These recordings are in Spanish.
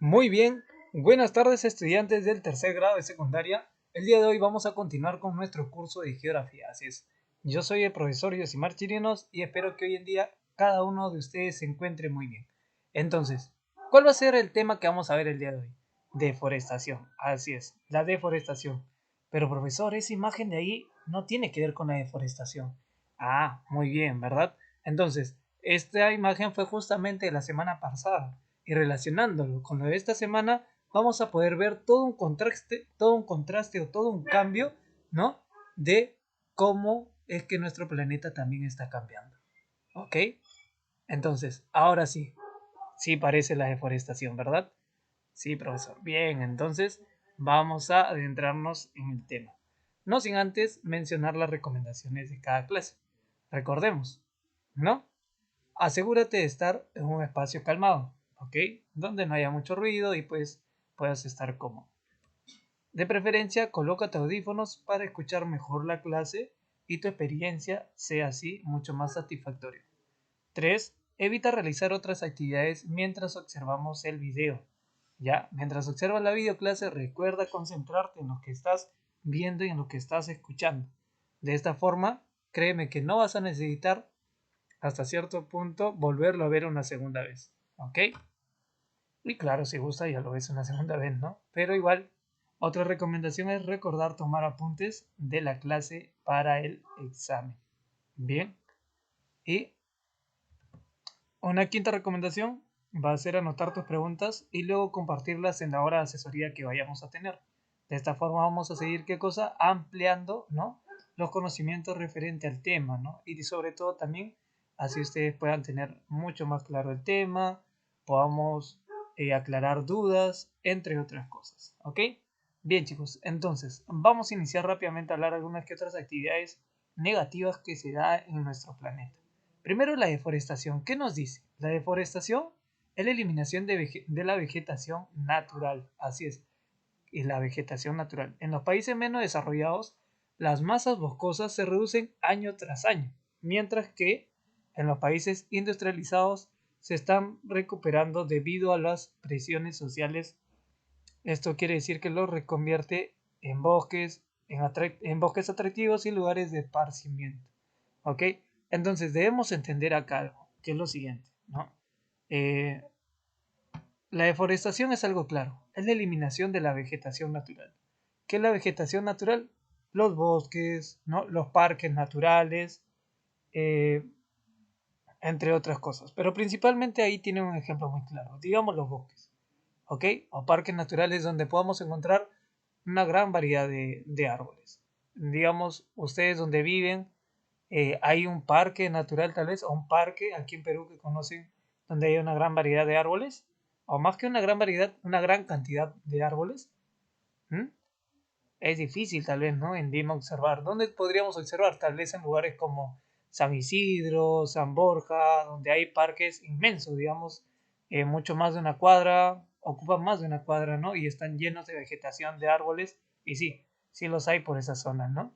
Muy bien, buenas tardes estudiantes del tercer grado de secundaria. El día de hoy vamos a continuar con nuestro curso de geografía, así es. Yo soy el profesor Yosimar Chirinos y espero que hoy en día cada uno de ustedes se encuentre muy bien. Entonces, ¿cuál va a ser el tema que vamos a ver el día de hoy? Deforestación, así es, la deforestación. Pero profesor, esa imagen de ahí no tiene que ver con la deforestación. Ah, muy bien, ¿verdad? Entonces, esta imagen fue justamente la semana pasada y relacionándolo con lo de esta semana, vamos a poder ver todo un contraste o todo un cambio, ¿no? De cómo es que nuestro planeta también está cambiando. ¿Ok? Entonces, ahora sí, sí parece la deforestación, ¿verdad? Sí, profesor. Bien, entonces vamos a adentrarnos en el tema. No sin antes mencionar las recomendaciones de cada clase. Recordemos, ¿no? Asegúrate de estar en un espacio calmado, ¿ok? Donde no haya mucho ruido y pues puedas estar cómodo. De preferencia, colócate audífonos para escuchar mejor la clase y tu experiencia sea así mucho más satisfactoria. 3. Evita realizar otras actividades mientras observamos el video. Ya, mientras observas la videoclase, recuerda concentrarte en lo que estás viendo y en lo que estás escuchando. De esta forma, créeme que no vas a necesitar hasta cierto punto volverlo a ver una segunda vez. ¿Ok? Y claro, si gusta ya lo ves una segunda vez, ¿no? Pero igual, otra recomendación es recordar tomar apuntes de la clase para el examen. Bien. Y una quinta recomendación va a ser anotar tus preguntas y luego compartirlas en la hora de asesoría que vayamos a tener. De esta forma vamos a seguir, ¿qué cosa? Ampliando, ¿no? Los conocimientos referente al tema, ¿no? Y sobre todo también así ustedes puedan tener mucho más claro el tema, podamos aclarar dudas, entre otras cosas, ¿ok? Bien chicos, entonces vamos a iniciar rápidamente a hablar de algunas que otras actividades negativas que se da en nuestro planeta. Primero, la deforestación. ¿Qué nos dice? La deforestación es la eliminación de la vegetación natural. Así es la vegetación natural. En los países menos desarrollados, las masas boscosas se reducen año tras año, mientras que en los países industrializados se están recuperando debido a las presiones sociales. Esto quiere decir que los reconvierte en bosques, en bosques atractivos y lugares de esparcimiento. ¿Ok? Entonces debemos entender acá algo, que es lo siguiente, ¿no? Eh, la deforestación es algo claro, es la eliminación de la vegetación natural. ¿Qué es la vegetación natural? Los bosques, ¿no? Los parques naturales, eh, entre otras cosas. Pero principalmente ahí tiene un ejemplo muy claro, digamos los bosques, ¿ok? O parques naturales donde podamos encontrar una gran variedad de árboles. Digamos, ustedes donde viven, hay un parque natural tal vez, o un parque aquí en Perú que conocen, donde hay una gran variedad de árboles, o más que una gran variedad, una gran cantidad de árboles. ¿Mm? Es difícil tal vez, ¿no? En Lima observar. ¿Dónde podríamos observar? Tal vez en lugares como San Isidro, San Borja, donde hay parques inmensos, digamos, mucho más de una cuadra, ocupan más de una cuadra, ¿no? Y están llenos de vegetación, de árboles, y sí, sí los hay por esas zonas, ¿no?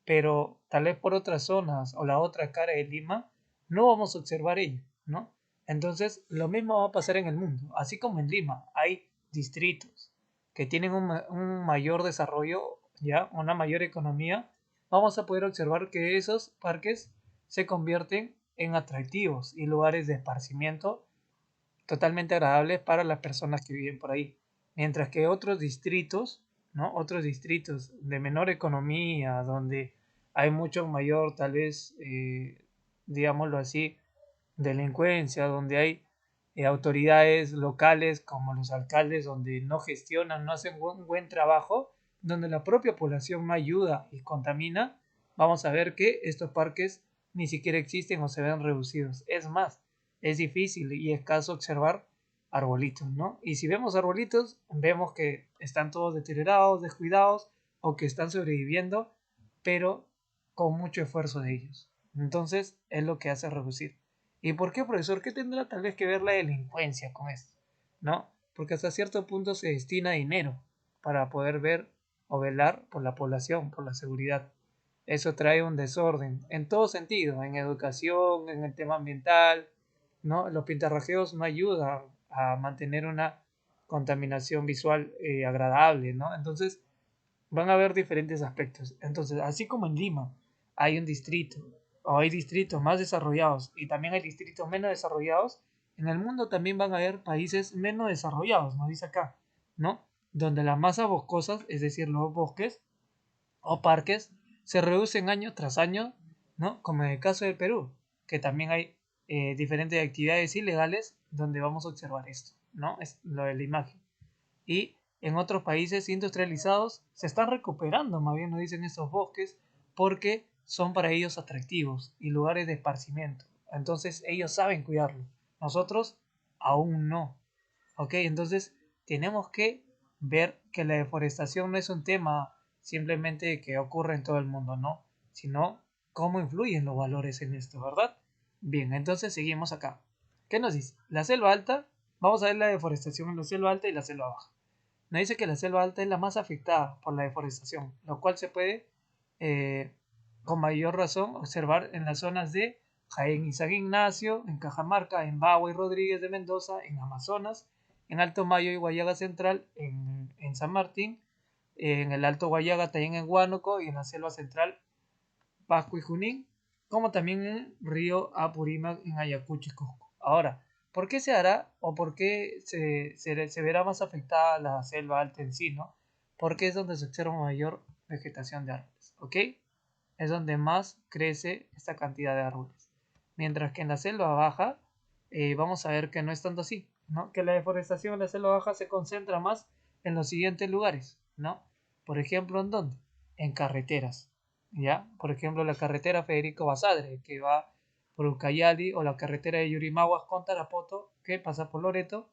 Pero tal vez por otras zonas o la otra cara de Lima, no vamos a observar ello, ¿no? Entonces, lo mismo va a pasar en el mundo. Así como en Lima hay distritos que tienen un mayor desarrollo, ya, una mayor economía, vamos a poder observar que esos parques se convierten en atractivos y lugares de esparcimiento totalmente agradables para las personas que viven por ahí. Mientras que otros distritos, ¿no? Otros distritos de menor economía, donde hay mucho mayor, tal vez, digámoslo así, delincuencia, donde hay autoridades locales como los alcaldes, donde no gestionan, no hacen un buen trabajo, donde la propia población no ayuda y contamina, vamos a ver que estos parques ni siquiera existen o se ven reducidos. Es más, es difícil y escaso observar arbolitos, ¿no? Y si vemos arbolitos, vemos que están todos deteriorados, descuidados o que están sobreviviendo, pero con mucho esfuerzo de ellos. Entonces, es lo que hace reducir. ¿Y por qué, profesor? ¿Qué tendrá tal vez que ver la delincuencia con esto? ¿No? Porque hasta cierto punto se destina dinero para poder ver o velar por la población, por la seguridad. Eso trae un desorden en todo sentido, en educación, en el tema ambiental, ¿no? Los pintarrajeos no ayudan a mantener una contaminación visual agradable, ¿no? Entonces, van a haber diferentes aspectos. Entonces, así como en Lima hay un distrito, o hay distritos más desarrollados y también hay distritos menos desarrollados, en el mundo también van a haber países menos desarrollados, nos dice acá, ¿no? Donde las masas boscosas, es decir, los bosques o parques, se reducen año tras año, ¿no? Como en el caso de Perú, que también hay diferentes actividades ilegales donde vamos a observar esto, ¿no? Es lo de la imagen. Y en otros países industrializados se están recuperando, más bien nos dicen estos bosques, porque son para ellos atractivos y lugares de esparcimiento. Entonces ellos saben cuidarlo. Nosotros aún no. ¿Ok? Entonces tenemos que ver que la deforestación no es un tema simplemente que ocurre en todo el mundo, no, sino cómo influyen los valores en esto, ¿verdad? Bien, entonces seguimos acá. ¿Qué nos dice? La selva alta, vamos a ver la deforestación en la selva alta y la selva baja. Nos dice que la selva alta es la más afectada por la deforestación, lo cual se puede eh, con mayor razón observar en las zonas de Jaén y San Ignacio, en Cajamarca, en Bagua y Rodríguez de Mendoza, en Amazonas, en Alto Mayo y Guayaga Central, en San Martín, en el Alto Guayaga también en Huánuco y en la selva central Pasco y Junín, como también en Río Apurímac en Ayacucho y Cusco. Ahora, ¿por qué se hará o por qué se verá más afectada la selva alta en sí, no? Porque es donde se observa mayor vegetación de árboles, ¿ok? Es donde más crece esta cantidad de árboles. Mientras que en la selva baja, vamos a ver que no es tanto así, ¿no? Que la deforestación en la selva baja se concentra más en los siguientes lugares, ¿no? Por ejemplo, ¿en dónde? En carreteras, ¿ya? Por ejemplo, la carretera Federico Basadre, que va por Ucayali, o la carretera de Yurimaguas con Tarapoto, que pasa por Loreto,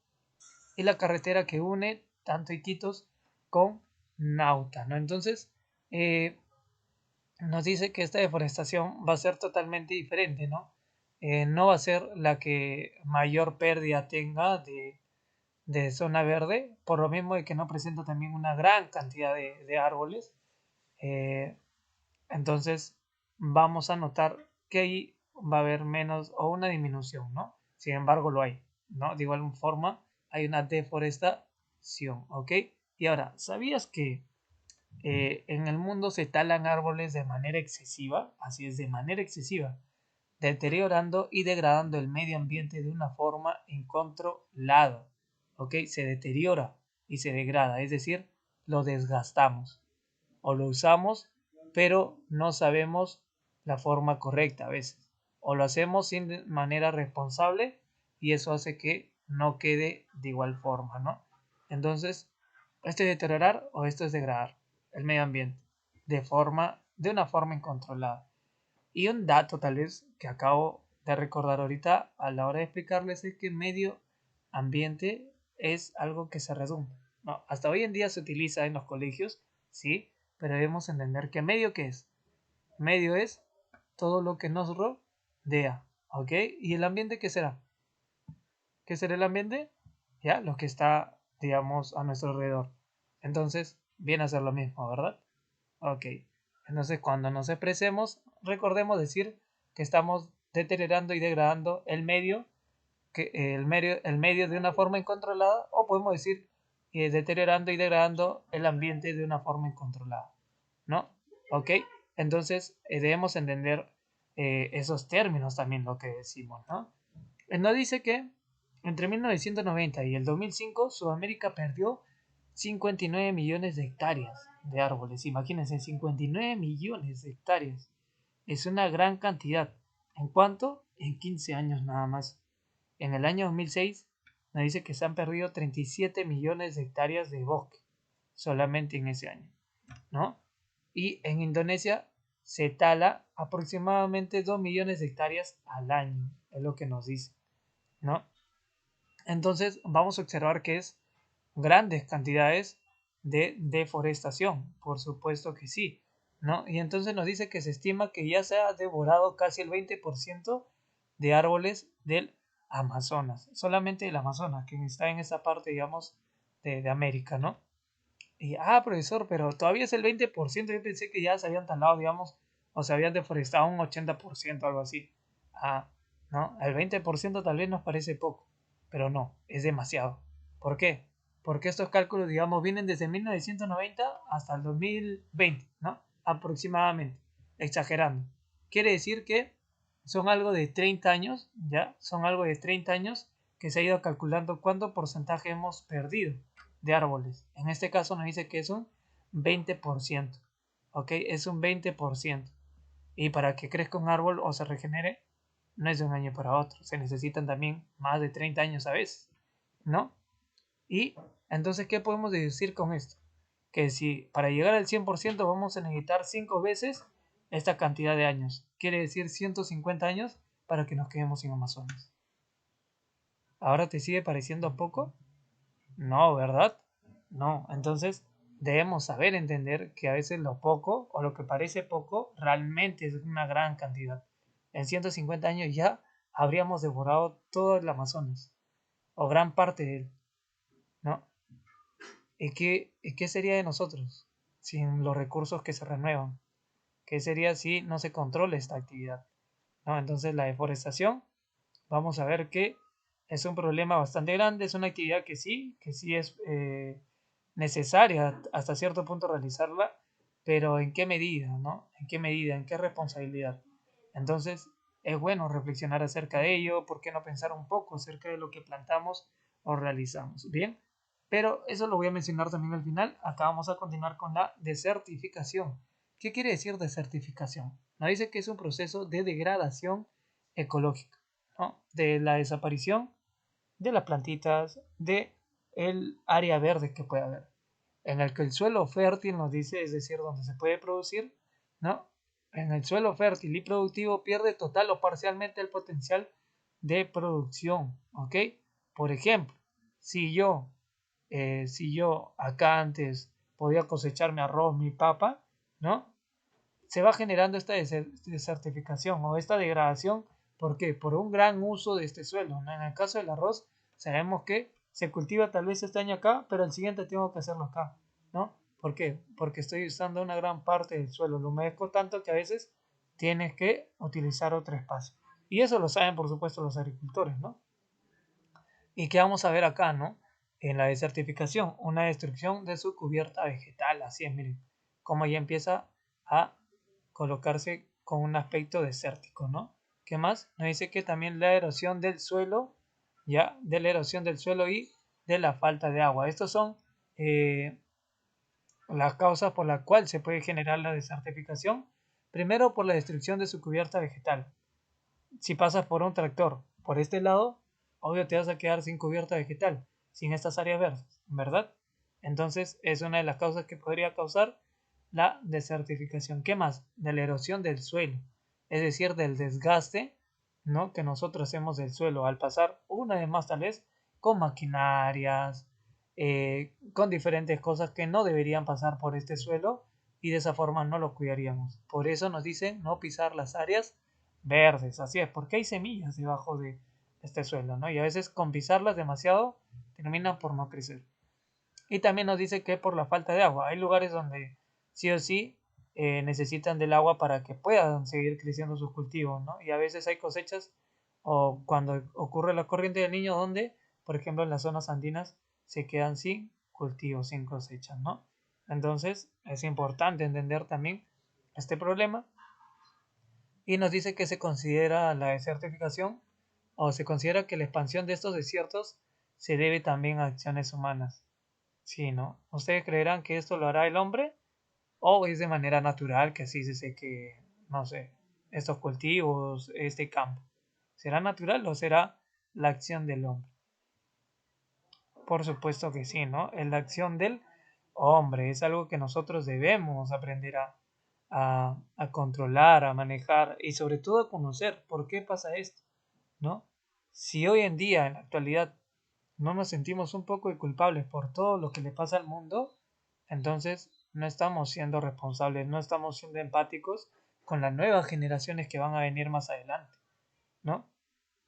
y la carretera que une tanto Iquitos con Nauta, ¿no? Entonces, nos dice que esta deforestación va a ser totalmente diferente, ¿no? No va a ser la que mayor pérdida tenga de zona verde, por lo mismo de que no presenta también una gran cantidad de árboles. Eh, entonces vamos a notar que ahí va a haber menos o una disminución, ¿no? Sin embargo, lo hay, ¿no? De igual forma, hay una deforestación, ¿ok? Y ahora, ¿sabías que en el mundo se talan árboles de manera excesiva? Así es, de manera excesiva, deteriorando y degradando el medio ambiente de una forma incontrolada, ¿ok? Se deteriora y se degrada, es decir, lo desgastamos o lo usamos, pero no sabemos la forma correcta a veces. O lo hacemos sin manera responsable y eso hace que no quede de igual forma, ¿no? Entonces, esto es deteriorar o esto es degradar el medio ambiente de una forma incontrolada. Y un dato tal vez que acabo de recordar ahorita a la hora de explicarles es que medio ambiente es algo que se redunda, ¿no? Hasta hoy en día se utiliza en los colegios, sí, pero debemos entender que medio qué es. Medio es todo lo que nos rodea, ¿ok? ¿Y el ambiente qué será? ¿Qué será el ambiente? Ya, lo que está, digamos, a nuestro alrededor. Entonces, viene a ser lo mismo, ¿verdad? Ok. Entonces, cuando nos expresemos, recordemos decir que estamos deteriorando y degradando el medio de una forma incontrolada, o podemos decir deteriorando y degradando el ambiente de una forma incontrolada, ¿no? Ok. Entonces, debemos entender esos términos también, lo que decimos, ¿no? Nos dice que entre 1990 y el 2005 Sudamérica perdió 59 millones de hectáreas de árboles. Imagínense, 59 millones de hectáreas. Es una gran cantidad. ¿En cuánto? En 15 años nada más. En el año 2006 nos dice que se han perdido 37 millones de hectáreas de bosque solamente en ese año, ¿no? Y en Indonesia se tala aproximadamente 2 millones de hectáreas al año, es lo que nos dice, ¿no? Entonces vamos a observar que es grandes cantidades de deforestación, por supuesto que sí, ¿no? Y entonces nos dice que se estima que ya se ha devorado casi el 20% de árboles del Amazonas, solamente el Amazonas, que está en esa parte, digamos, de América, ¿no? Y, profesor, pero todavía es el 20%, yo pensé que ya se habían talado, digamos, o se habían deforestado un 80%, algo así. ¿No? El 20% tal vez nos parece poco, pero no, es demasiado. ¿Por qué? porque estos cálculos, digamos, vienen desde 1990 hasta el 2020, ¿no? Aproximadamente, exagerando. Quiere decir que son algo de 30 años, ¿ya? Son algo de 30 años que se ha ido calculando cuánto porcentaje hemos perdido de árboles. En este caso nos dice que es un 20%, ¿ok? Es un 20%. Y para que crezca un árbol o se regenere, no es de un año para otro. Se necesitan también más de 30 años a veces, ¿no? Y entonces, ¿qué podemos deducir con esto? Que si para llegar al 100% vamos a necesitar 5 veces esta cantidad de años. Quiere decir 150 años para que nos quedemos sin Amazonas. ¿Ahora te sigue pareciendo poco? No, ¿verdad? No. Entonces, debemos saber entender que a veces lo poco o lo que parece poco realmente es una gran cantidad. En 150 años ya habríamos devorado todo el Amazonas o gran parte de él, ¿no? ¿Y qué sería de nosotros sin los recursos que se renuevan? ¿Qué sería si no se controla esta actividad? ¿No? Entonces la deforestación, vamos a ver que es un problema bastante grande, es una actividad que sí es necesaria hasta cierto punto realizarla, pero ¿en qué medida, no? ¿En qué medida? ¿En qué responsabilidad? Entonces es bueno reflexionar acerca de ello, ¿por qué no pensar un poco acerca de lo que plantamos o realizamos? Bien, pero eso lo voy a mencionar también al final. Acá vamos a continuar con la desertificación. ¿Qué quiere decir desertificación? Nos dice que es un proceso de degradación ecológica, ¿no? De la desaparición de las plantitas, de el área verde que puede haber, en el que el suelo fértil nos dice, es decir, donde se puede producir, ¿no? En el suelo fértil y productivo pierde total o parcialmente el potencial de producción, ¿ok? Por ejemplo, si yo, si yo acá antes podía cosechar mi arroz, mi papa, ¿no? Se va generando esta desertificación o esta degradación. ¿Por qué? Por un gran uso de este suelo, ¿no? En el caso del arroz, sabemos que se cultiva tal vez este año acá, pero el siguiente tengo que hacerlo acá, ¿no? ¿Por qué? Porque estoy usando una gran parte del suelo, lo humedezco tanto que a veces tienes que utilizar otro espacio. Y eso lo saben, por supuesto, los agricultores, ¿no? ¿Y qué vamos a ver acá, no? En la desertificación, una destrucción de su cubierta vegetal, así es, miren, cómo ya empieza a colocarse con un aspecto desértico, ¿no? ¿Qué más? Nos dice que también la erosión del suelo, ya, de la erosión del suelo y de la falta de agua. Estos son eh, las causas por las cuales se puede generar la desertificación. Primero, por la destrucción de su cubierta vegetal. Si pasas por un tractor por este lado, obvio te vas a quedar sin cubierta vegetal, sin estas áreas verdes, ¿verdad? Entonces es una de las causas que podría causar la desertificación. ¿Qué más? De la erosión del suelo, es decir, del desgaste, ¿no? Que nosotros hacemos del suelo al pasar una vez más tal vez con maquinarias, con diferentes cosas que no deberían pasar por este suelo y de esa forma no lo cuidaríamos. Por eso nos dicen no pisar las áreas verdes, así es, porque hay semillas debajo de este suelo, ¿no? Y a veces con pisarlas demasiado terminan por no crecer. Y también nos dice que por la falta de agua, hay lugares donde sí o sí necesitan del agua para que puedan seguir creciendo sus cultivos, ¿no? Y a veces hay cosechas o cuando ocurre la corriente del niño donde, por ejemplo, en las zonas andinas se quedan sin cultivos, sin cosechas, ¿no? Entonces es importante entender también este problema y nos dice que se considera la desertificación o se considera que la expansión de estos desiertos se debe también a acciones humanas. Sí, ¿no? ¿Ustedes creerán que esto lo hará el hombre o es de manera natural que así se seque, no sé, estos cultivos, este campo? ¿Será natural o será la acción del hombre? Por supuesto que sí, ¿no? Es la acción del hombre, es algo que nosotros debemos aprender a controlar, a manejar y sobre todo a conocer por qué pasa esto, ¿no? Si hoy en día, en la actualidad, no nos sentimos un poco culpables por todo lo que le pasa al mundo, entonces no estamos siendo responsables, no estamos siendo empáticos con las nuevas generaciones que van a venir más adelante, ¿no?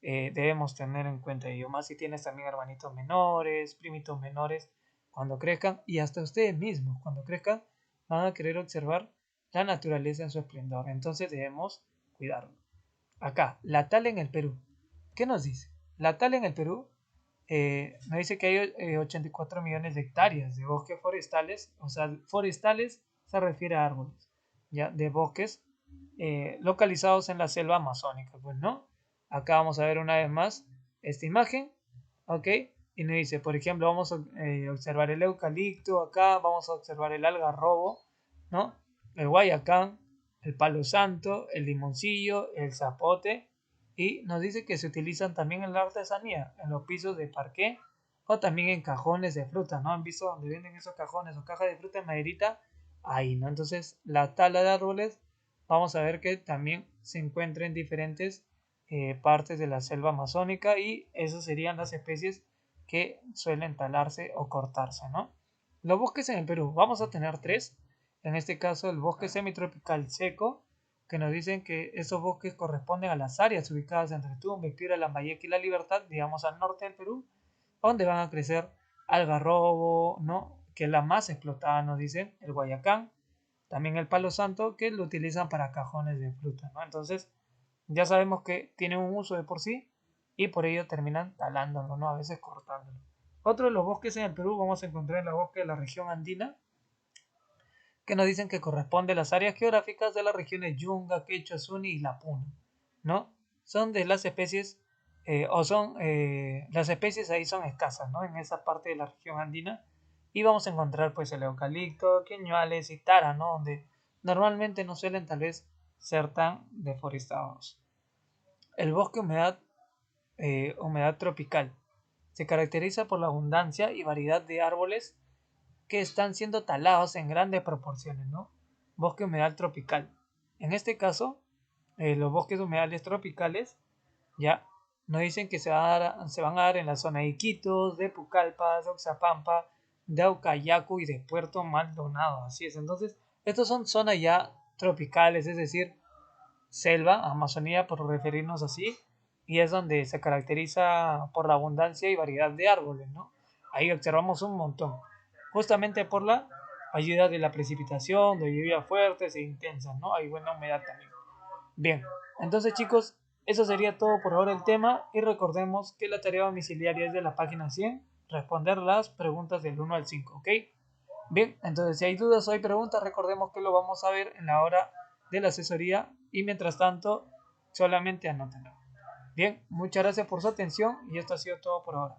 Debemos tener en cuenta ello, más si tienes también hermanitos menores, primitos menores, cuando crezcan, y hasta ustedes mismos, cuando crezcan, van a querer observar la naturaleza en su esplendor, entonces debemos cuidarlo. Acá, la tala en el Perú. ¿Qué nos dice? La tala en el Perú nos dice que hay 84 millones de hectáreas de bosques forestales. O sea, forestales se refiere a árboles, ya, de bosques localizados en la selva amazónica, pues, ¿no? Acá vamos a ver una vez más esta imagen, ¿ok? Y nos dice, por ejemplo, vamos a observar el eucalipto, acá vamos a observar el algarrobo, ¿no? El guayacán, el palo santo, el limoncillo, el zapote, y nos dice que se utilizan también en la artesanía, en los pisos de parqué o también en cajones de fruta, ¿no? ¿Han visto donde venden esos cajones o cajas de fruta en maderita? Ahí, ¿no? Entonces, la tala de árboles, vamos a ver que también se encuentra en diferentes partes de la selva amazónica y esas serían las especies que suelen talarse o cortarse, ¿no? Los bosques en el Perú, vamos a tener tres. En este caso, el bosque semitropical seco, que nos dicen que esos bosques corresponden a las áreas ubicadas entre Tumbes, Piura, Lambayeque y La Libertad, digamos al norte del Perú, donde van a crecer algarrobo, ¿no? Que es la más explotada, nos dicen, el guayacán, también el palo santo, que lo utilizan para cajones de fruta, ¿no? Entonces, ya sabemos que tienen un uso de por sí y por ello terminan talándolo, ¿no? A veces cortándolo. Otro de los bosques en el Perú vamos a encontrar en la bosque de la región andina, que nos dicen que corresponde a las áreas geográficas de las regiones Yunga, Quechua, Suni y La Puna, ¿no? Son de las especies, las especies ahí son escasas, ¿no? En esa parte de la región andina. Y vamos a encontrar pues el eucalipto, queñuales y tara, ¿no? Donde normalmente no suelen tal vez ser tan deforestados. El bosque humedad tropical se caracteriza por la abundancia y variedad de árboles que están siendo talados en grandes proporciones, ¿no? Bosque humedal tropical. En este caso, los bosques humedales tropicales ya nos dicen que se van a dar en la zona de Iquitos, de Pucallpa, de Oxapampa, de Aucayacu y de Puerto Maldonado. Así es. Entonces, estos son zonas ya tropicales, es decir, selva, Amazonía por referirnos así, y es donde se caracteriza por la abundancia y variedad de árboles, ¿no? Ahí observamos un montón, justamente por la ayuda de la precipitación, de lluvias fuertes e intensas, ¿no? Hay buena humedad también. Bien, entonces chicos, eso sería todo por ahora el tema y recordemos que la tarea domiciliaria es de la página 100, responder las preguntas del 1 al 5, ¿ok? Bien, entonces si hay dudas o hay preguntas, recordemos que lo vamos a ver en la hora de la asesoría y mientras tanto, solamente anótenlo. Bien, muchas gracias por su atención y esto ha sido todo por ahora.